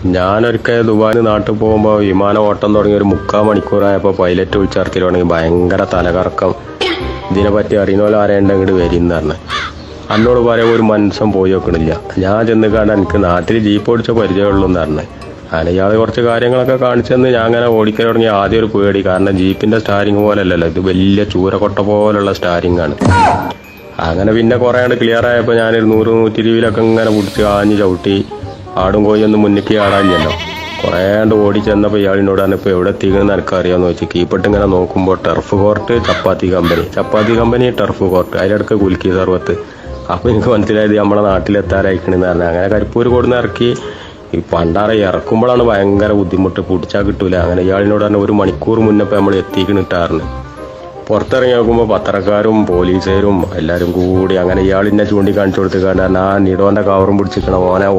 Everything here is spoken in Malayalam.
ഞാനൊരിക്കൽ ദുബായിന് നാട്ടിൽ പോകുമ്പോൾ വിമാനം ഓട്ടം തുടങ്ങി ഒരു 3/4 മണിക്കൂറായപ്പോൾ പൈലറ്റ് വിളിച്ചർത്തിൽ തുടങ്ങി ഭയങ്കര തലകറക്കം. ഇതിനെപ്പറ്റി അറിയുന്ന ആരെയുണ്ട് ഇങ്ങോട്ട് വരിന്ന് പറഞ്ഞ്. എന്നോട് പറയുമ്പോൾ ഒരു മനസ്സം പോയി വെക്കണില്ല. ഞാൻ ചെന്ന് കാണാൻ എനിക്ക് നാട്ടിൽ ജീപ്പ് ഓടിച്ച പരിചയമുള്ളൂ എന്ന് പറഞ്ഞത്. അങ്ങനെ ഇയാൾ കുറച്ച് കാര്യങ്ങളൊക്കെ കാണിച്ചെന്ന് ഞാൻ അങ്ങനെ ഓടിക്കാൻ തുടങ്ങി. ആദ്യം ഒരു പേടി, കാരണം ജീപ്പിന്റെ സ്റ്റാരിങ് പോലെ അല്ലല്ലോ, ഇത് വലിയ ചൂരക്കൊട്ട പോലുള്ള സ്റ്റാരിങ് ആണ്. അങ്ങനെ പിന്നെ കുറേ ക്ലിയർ ആയപ്പോൾ ഞാനൊരു 100-120 ഇങ്ങനെ പിടിച്ച് ആഞ്ഞ് ചവിട്ടി. ആടും കോയൊന്നും മുന്നിക്ക് ആടാനില്ലല്ലോ. കുറേ ഓടി ചെന്നപ്പോൾ ഇയാളിനോട് തന്നെ ഇപ്പോൾ എവിടെ എത്തിക്കണമെന്ന് എനിക്കറിയാമെന്ന് വെച്ച് കീപ്പിട്ട് ഇങ്ങനെ നോക്കുമ്പോൾ ടർഫ് കോർട്ട്, ചപ്പാത്തി കമ്പനി ടർഫ് കോർട്ട്, അതിലിടക്ക് കുൽക്കി സർവത്ത്. അപ്പോൾ എനിക്ക് മനസ്സിലായത് നമ്മളെ നാട്ടിലെത്താറായിക്കണെന്ന് പറഞ്ഞാൽ അങ്ങനെ കരിപ്പൂർ കൊടുന്ന് ഇറക്കി. ഈ പണ്ടാറ ഇറക്കുമ്പോഴാണ് ഭയങ്കര ബുദ്ധിമുട്ട്, പിടിച്ചാൽ കിട്ടൂല. അങ്ങനെ ഇയാളിനോട് തന്നെ 1 മണിക്കൂർ മുന്നപ്പോൾ നമ്മൾ എത്തിക്കണിട്ടാറിന്. പുറത്തിറങ്ങി നോക്കുമ്പോൾ പത്രക്കാരും പോലീസുകാരും എല്ലാവരും കൂടി. അങ്ങനെ ഇയാളിന്നെ ചൂണ്ടിക്കാണിച്ചു കൊടുത്ത് കാരണം ആ നിഡോന്റെ കവറും പിടിച്ചിരിക്കണം ഓനെ